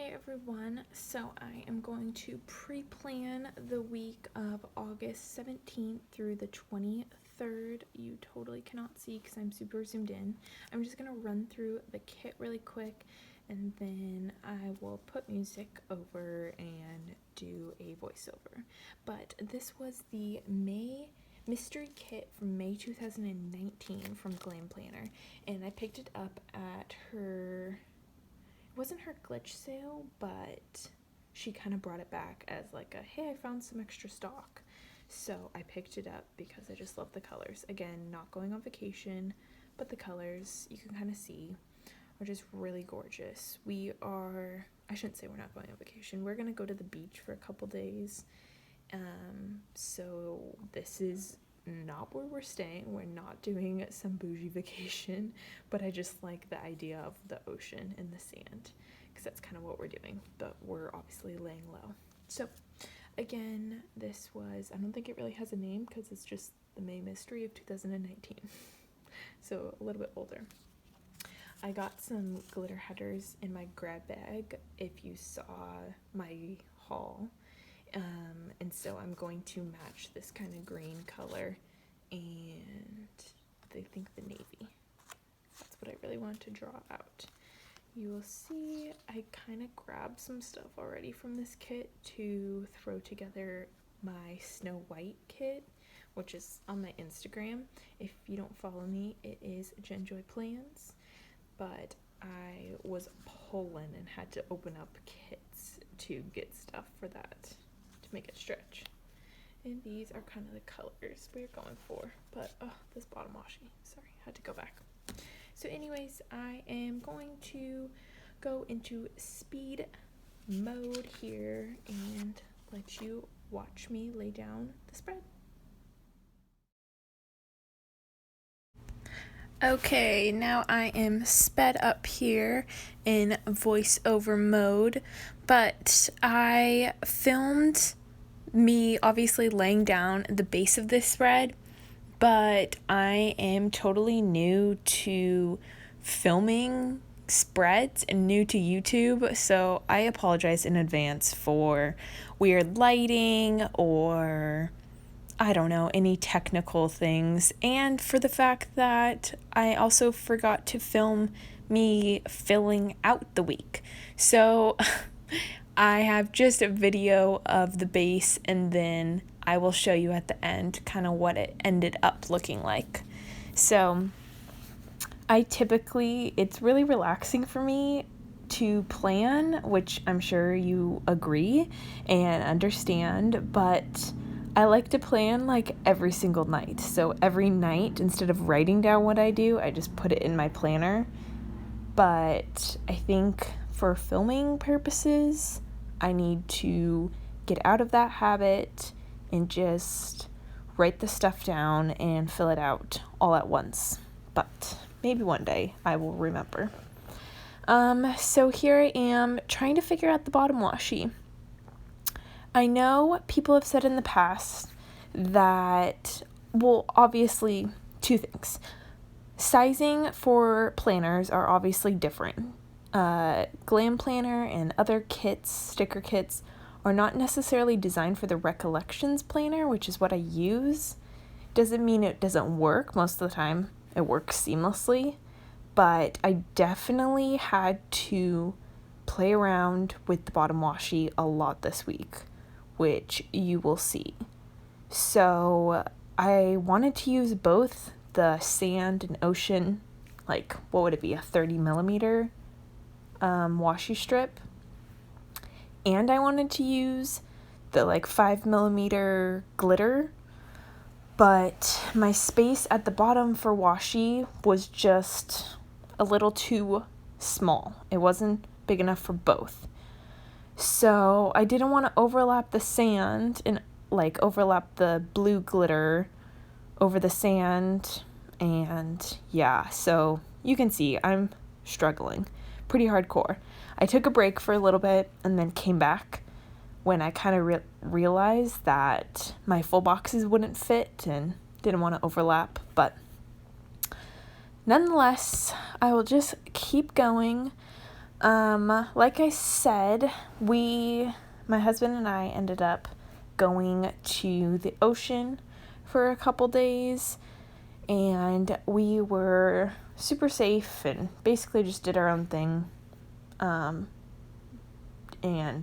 everyone, so I am going to pre-plan the week of August 17th through the 23rd. You totally cannot see because I'm super zoomed in. I'm just going to run through the kit really quick and then I will put music over and do a voiceover. But this was the May mystery kit from May 2019 from Glam Planner, and I picked it up at her... It wasn't her glitch sale, but she kind of brought it back as like a, hey, I found some extra stock. So I picked it up because I just love the colors. Again, not going on vacation, but the colors, you can kind of see, are just really gorgeous. I shouldn't say we're not going on vacation. We're going to go to the beach for a couple days. So this is not where we're staying. We're not doing some bougie vacation, but I just like the idea of the ocean and the sand because that's kind of what we're doing, but we're obviously laying low. So again, this was, I don't think it really has a name because it's just the May Mystery of 2019. So a little bit older. I got some glitter headers in my grab bag if you saw my haul. And so I'm going to match this kind of green color and I think the navy. That's what I really want to draw out. You will see I kind of grabbed some stuff already from this kit to throw together my Snow White kit, which is on my Instagram. If you don't follow me, it is Jenjoy Plans, but I was pulling and had to open up kits to get stuff for that. Make it stretch, and these are kind of the colors we're going for, but this bottom washi, sorry, had to go back. So anyways, I am going to go into speed mode here and let you watch me lay down the spread. Okay, now I am sped up here in voiceover mode, but I filmed me obviously laying down the base of this spread, but I am totally new to filming spreads and new to YouTube, so I apologize in advance for weird lighting or I don't know, any technical things, and for the fact that I also forgot to film me filling out the week. So I have just a video of the base, and then I will show you at the end kind of what it ended up looking like. So it's really relaxing for me to plan, which I'm sure you agree and understand, but I like to plan like every single night. So every night, instead of writing down what I do, I just put it in my planner. But I think for filming purposes, I need to get out of that habit and just write the stuff down and fill it out all at once. But maybe one day I will remember. So here I am trying to figure out the bottom washi. I know people have said in the past that, well, obviously, two things. Sizing for planners are obviously different. Glam Planner and other kits, sticker kits, are not necessarily designed for the Recollections planner, which is what I use. Doesn't mean it doesn't work. Most of the time, it works seamlessly. But I definitely had to play around with the bottom washi a lot this week, which you will see. So I wanted to use both the sand and ocean, like what would it be, a 30 millimeter washi strip, and I wanted to use the like 5 millimeter glitter, but my space at the bottom for washi was just a little too small. It wasn't big enough for both. So I didn't want to overlap the sand and like overlap the blue glitter over the sand, and yeah, so you can see I'm struggling pretty hardcore. I took a break for a little bit and then came back when I kind of realized that my full boxes wouldn't fit and didn't want to overlap, but nonetheless, I will just keep going. Like I said, my husband and I ended up going to the ocean for a couple days, and we were super safe and basically just did our own thing, and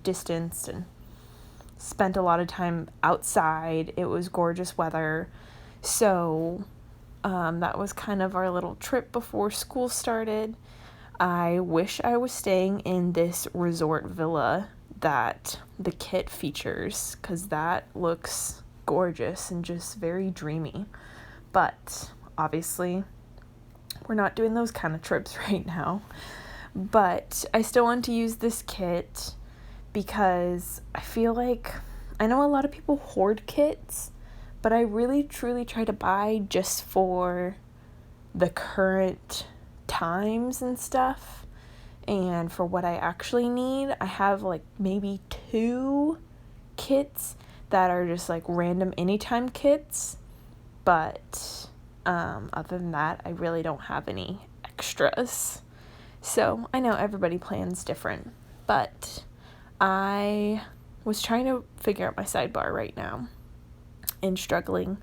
distanced and spent a lot of time outside. It was gorgeous weather, so that was kind of our little trip before school started. I wish I was staying in this resort villa that the kit features, because that looks gorgeous and just very dreamy. But obviously, we're not doing those kind of trips right now. But I still want to use this kit because I feel like, I know a lot of people hoard kits, but I really truly try to buy just for the current times and stuff, and for what I actually need. I have like maybe 2 kits that are just like random anytime kits, but other than that, I really don't have any extras. So I know everybody plans different, but I was trying to figure out my sidebar right now and struggling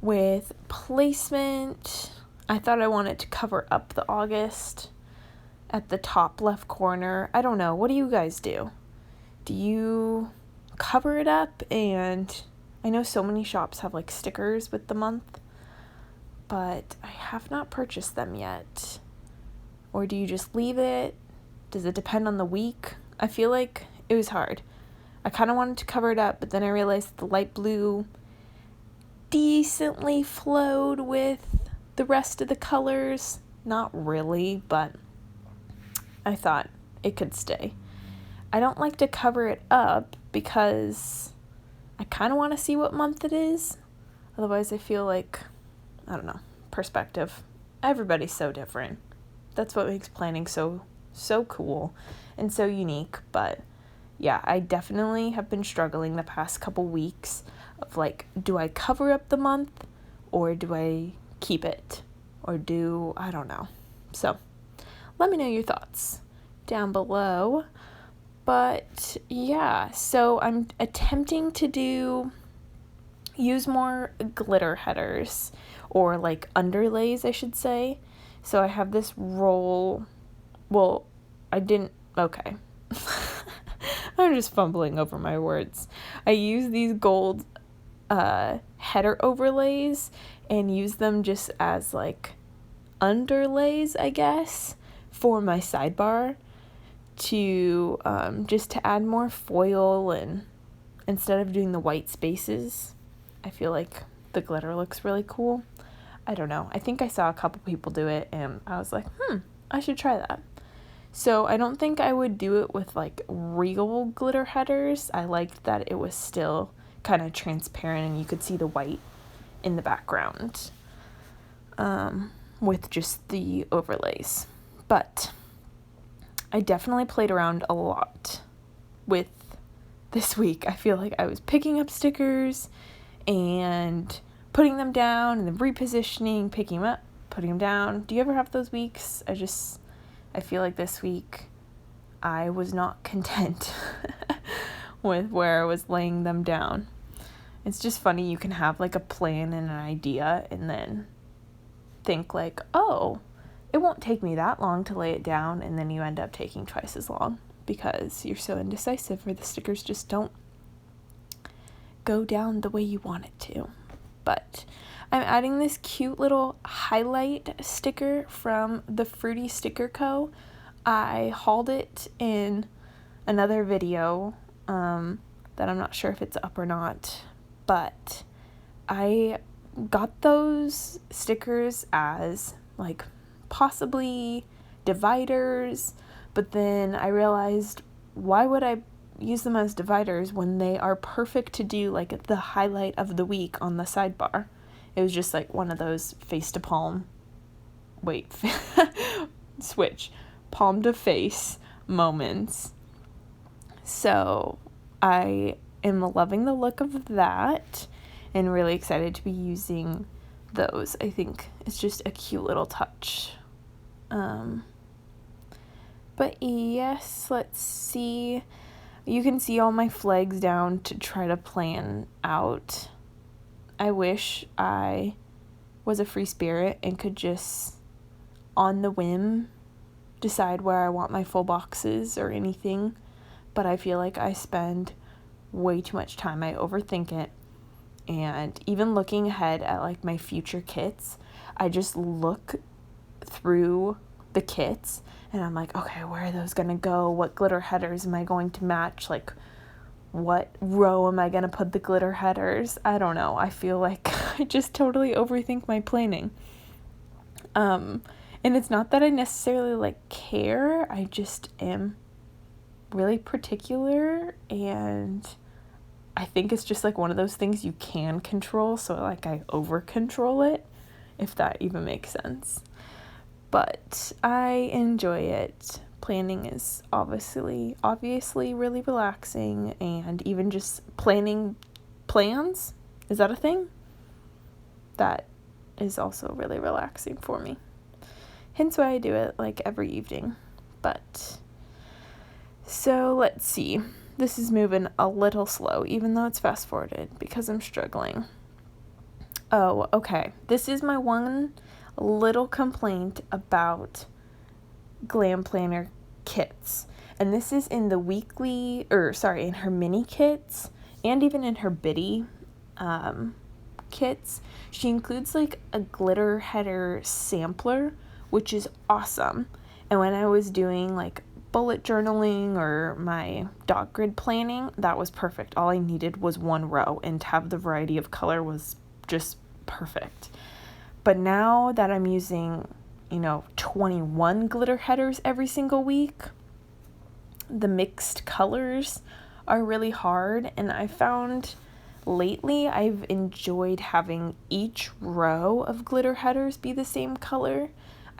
with placement. I thought I wanted to cover up the August at the top left corner. I don't know. What do you guys do? Do you cover it up? And I know so many shops have like stickers with the month, but I have not purchased them yet. Or do you just leave it? Does it depend on the week? I feel like it was hard. I kind of wanted to cover it up, but then I realized the light blue decently flowed with the rest of the colors. Not really, but I thought it could stay. I don't like to cover it up because I kind of want to see what month it is. Otherwise, I feel like, I don't know, perspective. Everybody's so different. That's what makes planning so cool and so unique. But yeah, I definitely have been struggling the past couple weeks of like, do I cover up the month or do I keep it? Or I don't know. So let me know your thoughts down below. But yeah, so I'm attempting to use more glitter headers, or like underlays, I should say. So I have this roll. Well, okay. I'm just fumbling over my words. I use these gold header overlays and use them just as like underlays, I guess, for my sidebar to just to add more foil, and instead of doing the white spaces, I feel like the glitter looks really cool. I don't know. I think I saw a couple people do it and I was like, I should try that. So I don't think I would do it with like real glitter headers. I liked that it was still kind of transparent and you could see the white in the background with just the overlays. But I definitely played around a lot with this week. I feel like I was picking up stickers and putting them down and then repositioning, picking them up, putting them down. Do you ever have those weeks? I feel like this week I was not content with where I was laying them down. It's just funny, you can have like a plan and an idea and then think like, oh, it won't take me that long to lay it down, and then you end up taking twice as long because you're so indecisive, or the stickers just don't go down the way you want it to. But I'm adding this cute little highlight sticker from the Fruity Sticker Co. I hauled it in another video that I'm not sure if it's up or not, but I got those stickers as like possibly dividers, but then I realized, why would I use them as dividers when they are perfect to do like the highlight of the week on the sidebar? It was just like one of those face to palm, switch, palm to face moments. So I am loving the look of that and really excited to be using those. I think it's just a cute little touch. But yes, let's see. You can see all my flags down to try to plan out. I wish I was a free spirit and could just, on the whim, decide where I want my full boxes or anything. But I feel like I spend way too much time. I overthink it. And even looking ahead at like my future kits, I just look through the kits and I'm like, okay, where are those gonna go? What glitter headers am I going to match? Like, what row am I gonna put the glitter headers? I don't know. I feel like I just totally overthink my planning. And it's not that I necessarily like care. I just am really particular, and I think it's just like one of those things you can control, so like I over control it, if that even makes sense. But I enjoy it. Planning is obviously really relaxing, and even just planning plans, is that a thing? That is also really relaxing for me. Hence why I do it like every evening. But so let's see. This is moving a little slow, even though it's fast forwarded, because I'm struggling. Oh, okay. This is my one little complaint about Glam Planner kits. And this is in the in her mini kits, and even in her biddy kits. She includes like a glitter header sampler, which is awesome. And when I was doing like bullet journaling or my dot grid planning, that was perfect. All I needed was one row, and to have the variety of color was just perfect. But now that I'm using, 21 glitter headers every single week, the mixed colors are really hard, and I found lately I've enjoyed having each row of glitter headers be the same color.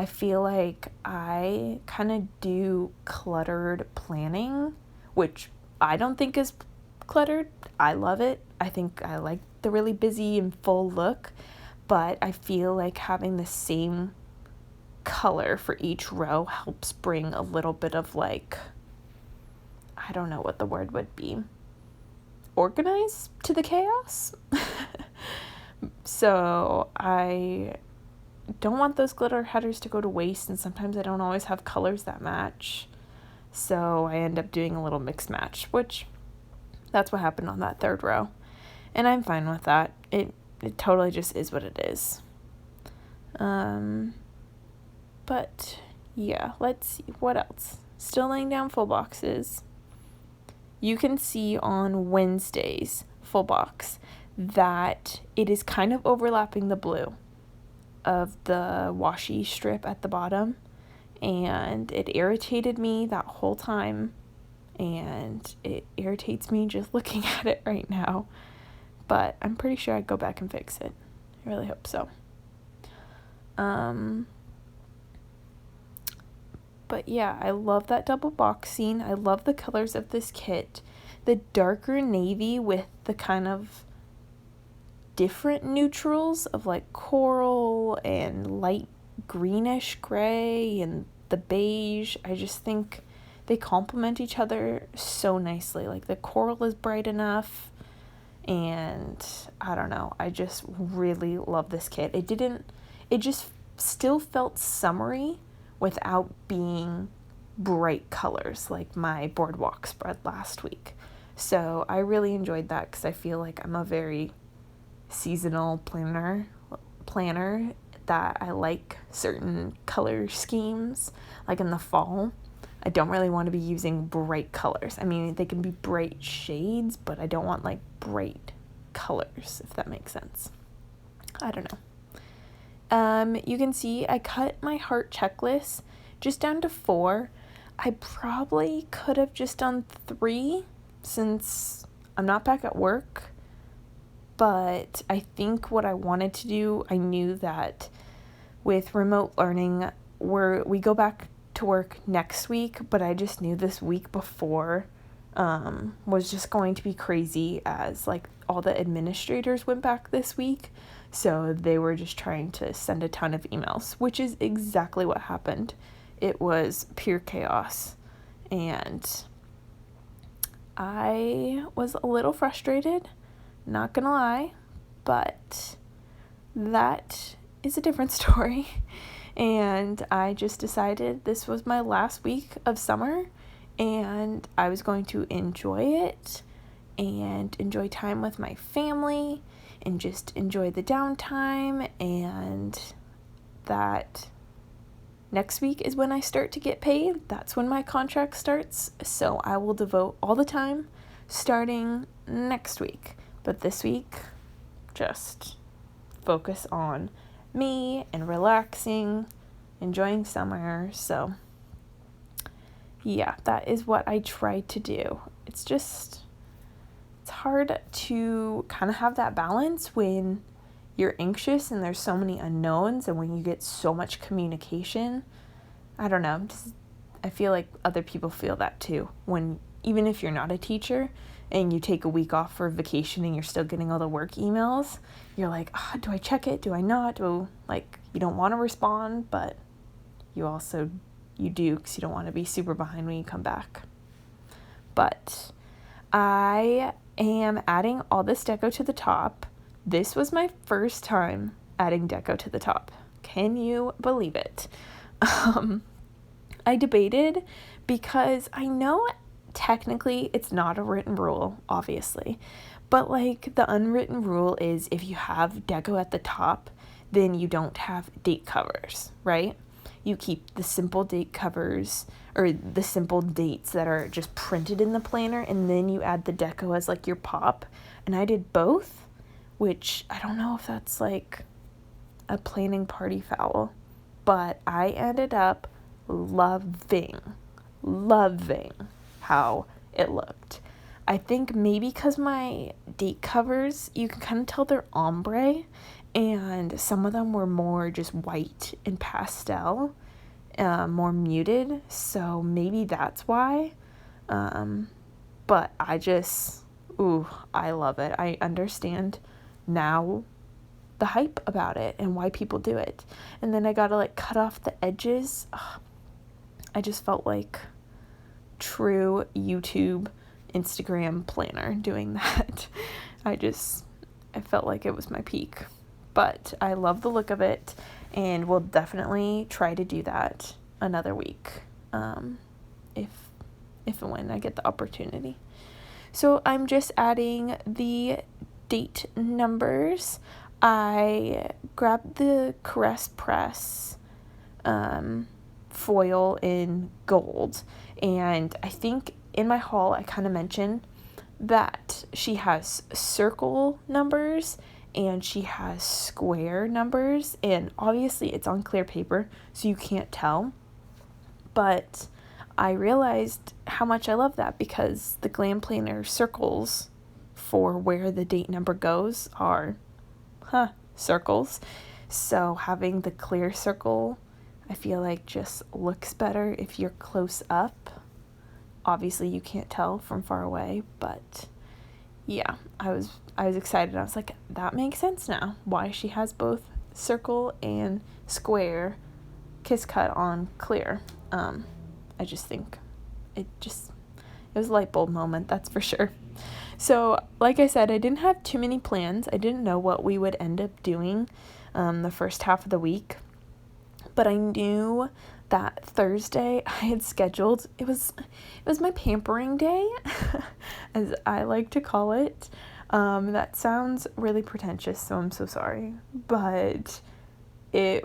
I feel like I kind of do cluttered planning, which I don't think is cluttered. I love it. I think I like the really busy and full look, but I feel like having the same color for each row helps bring a little bit of like, I don't know what the word would be, organize to the chaos. So I don't want those glitter headers to go to waste, and sometimes I don't always have colors that match, so I end up doing a little mix match, which that's what happened on that third row, and I'm fine with that. It totally just is what it is. But yeah, let's see what else. Still laying down full boxes. You can see on Wednesday's full box that it is kind of overlapping the blue of the washi strip at the bottom, and it irritated me that whole time, and it irritates me just looking at it right now, but I'm pretty sure I'd go back and fix it. I really hope so. But yeah, I love that double boxing. I love the colors of this kit. The darker navy with the kind of different neutrals of like coral and light greenish gray and the beige. I just think they complement each other so nicely. Like the coral is bright enough, and I don't know. I just really love this kit. It just still felt summery without being bright colors like my boardwalk spread last week. So I really enjoyed that because I feel like I'm a very seasonal planner that I like certain color schemes. Like in the fall, I don't really want to be using bright colors. I mean, they can be bright shades, but I don't want like bright colors, if that makes sense. I don't know. You can see I cut my heart checklist just down to 4. I probably could have just done 3 since I'm not back at work, but I think what I wanted to do, I knew that with remote learning, we go back to work next week, but I just knew this week before was just going to be crazy as like all the administrators went back this week. So they were just trying to send a ton of emails, which is exactly what happened. it was pure chaos. And I was a little frustrated, not gonna lie, but that is a different story. And I just decided this was my last week of summer and I was going to enjoy it and enjoy time with my family and just enjoy the downtime, and that next week is when I start to get paid. That's when my contract starts. So I will devote all the time starting next week. But this week, just focus on me and relaxing, enjoying summer. So yeah, that is what I try to do. It's hard to kind of have that balance when you're anxious and there's so many unknowns, and when you get so much communication. I don't know, I feel like other people feel that too, when even if you're not a teacher and you take a week off for vacation and you're still getting all the work emails, you're like, do I check it? Do I not? You don't want to respond, but you do, because you don't want to be super behind when you come back. But I am adding all this deco to the top. This was my first time adding deco to the top. Can you believe it? I debated, because I know technically it's not a written rule, obviously, but the unwritten rule is if you have deco at the top, then you don't have date covers, right? You keep the simple date covers, or the simple dates that are just printed in the planner, and then you add the deco as your pop. And I did both, which I don't know if that's a planning party foul, but I ended up loving how it looked. I think maybe because my date covers, you can kind of tell they're ombre, and some of them were more just white and pastel, more muted, so maybe that's why. But I love it. I understand now the hype about it and why people do it. And then I gotta cut off the edges. I just felt like true YouTube, Instagram planner doing that. I felt like it was my peak. But I love the look of it, and we'll definitely try to do that another week, if and when I get the opportunity. So I'm just adding the date numbers. I grabbed the Caress Press foil in gold, and I think in my haul I kind of mentioned that she has circle numbers and she has square numbers, and obviously it's on clear paper so you can't tell, but I realized how much I love that, because the Glam planner circles for where the date number goes are circles. So having the clear circle, I feel like just looks better if you're close up. Obviously you can't tell from far away, but yeah, I was excited. I was like, that makes sense now why she has both circle and square kiss cut on clear. I just think it was a light bulb moment, that's for sure. So like I said, I didn't have too many plans. I didn't know what we would end up doing the first half of the week, but I knew that Thursday I had scheduled, it was my pampering day, as I like to call it. That sounds really pretentious, so I'm so sorry, but it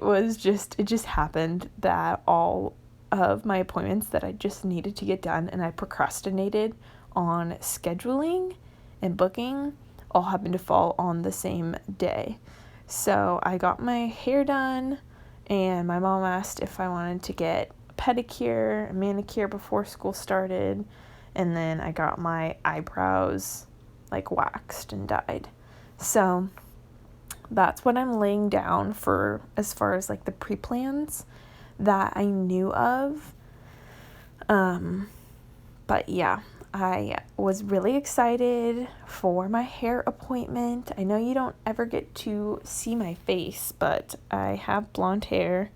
just happened that all of my appointments that I just needed to get done and I procrastinated on scheduling and booking all happened to fall on the same day. So I got my hair done, and my mom asked if I wanted to get a pedicure, a manicure before school started, and then I got my eyebrows waxed and dyed. So that's what I'm laying down for as far as the pre-plans that I knew of. But yeah, I was really excited for my hair appointment. I know you don't ever get to see my face, but I have blonde hair,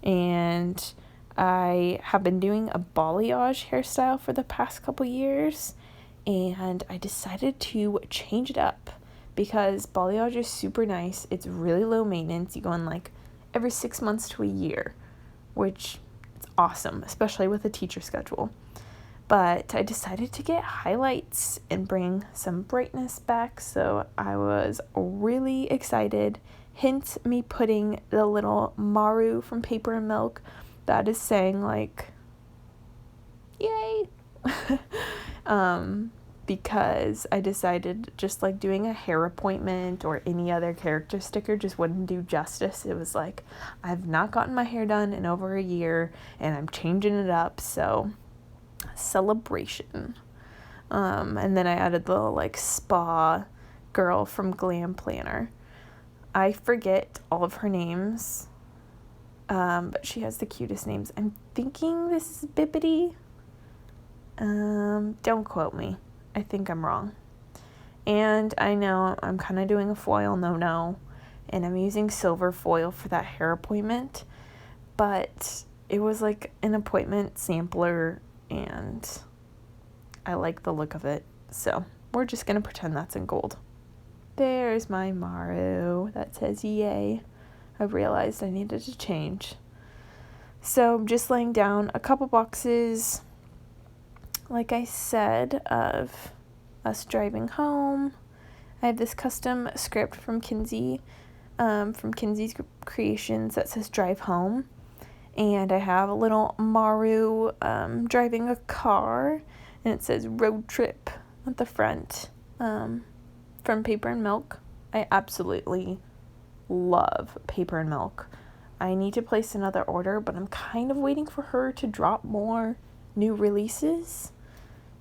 and I have been doing a balayage hairstyle for the past couple years, and I decided to change it up because balayage is super nice. It's really low maintenance. You go in like every 6 months to a year, which is awesome, especially with a teacher schedule. But I decided to get highlights and bring some brightness back, so I was really excited. Hence me putting the little Maru from Paper and Milk that is saying like, yay! Because I decided just like doing a hair appointment or any other character sticker just wouldn't do justice. It was like, I've not gotten my hair done in over a year and I'm changing it up, so celebration. And then I added the like spa girl from Glam planner. I forget all of her names, but she has the cutest names. I'm thinking this is Bippity. Don't quote me. I think I'm wrong. And I know I'm kind of doing a foil no, and I'm using silver foil for that hair appointment, but it was like an appointment sampler and I like the look of it, so we're just gonna pretend that's in gold. There's my Maru that says yay. I realized I needed to change. So I'm just laying down a couple boxes, like I said, of us driving home. I have this custom script from Kinsey, from Kinsey's Creations that says drive home. And I have a little Maru driving a car, and it says road trip at the front, from Paper and Milk. I absolutely love Paper and Milk. I need to place another order, but I'm kind of waiting for her to drop more new releases.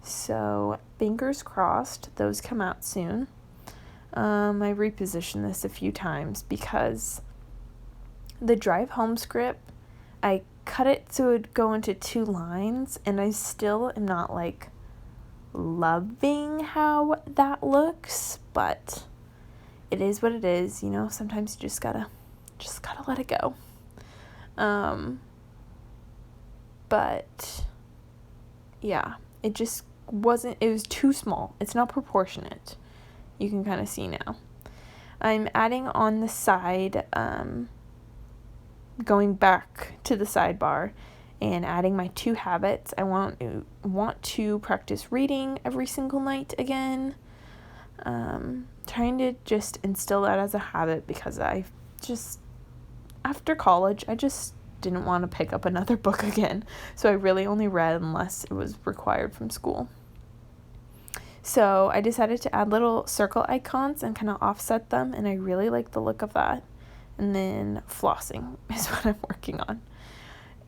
So fingers crossed those come out soon. I repositioned this a few times because the drive home script, I cut it so it would go into 2 lines, and I still am not like loving how that looks, but it is what it is, you know. Sometimes you just gotta let it go. But yeah, it just wasn't, it was too small. It's not proportionate. You can kind of see now. I'm adding on the side, going back to the sidebar and adding my 2 habits. I want to practice reading every single night again. Trying to just instill that as a habit because after college, I just didn't want to pick up another book again. So I really only read unless it was required from school. So I decided to add little circle icons and kind of offset them, and I really like the look of that. And then flossing is what I'm working on.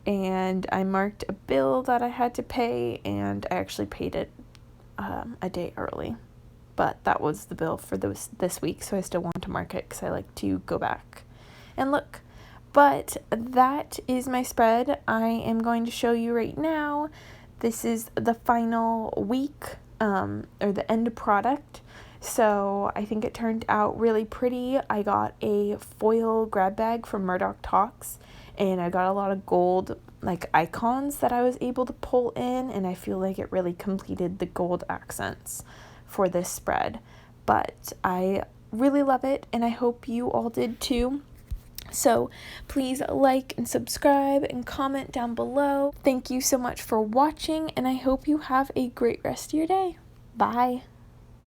And I marked a bill that I had to pay, and I actually paid it a day early. But that was the bill for this week, so I still want to mark it because I like to go back and look. But that is my spread. I am going to show you right now. This is the final week, or the end product. So I think it turned out really pretty. I got a foil grab bag from Murdoch Talks, and I got a lot of gold like icons that I was able to pull in, and I feel like it really completed the gold accents for this spread. But I really love it, and I hope you all did too. So please like and subscribe and comment down below. Thank you so much for watching, and I hope you have a great rest of your day. Bye.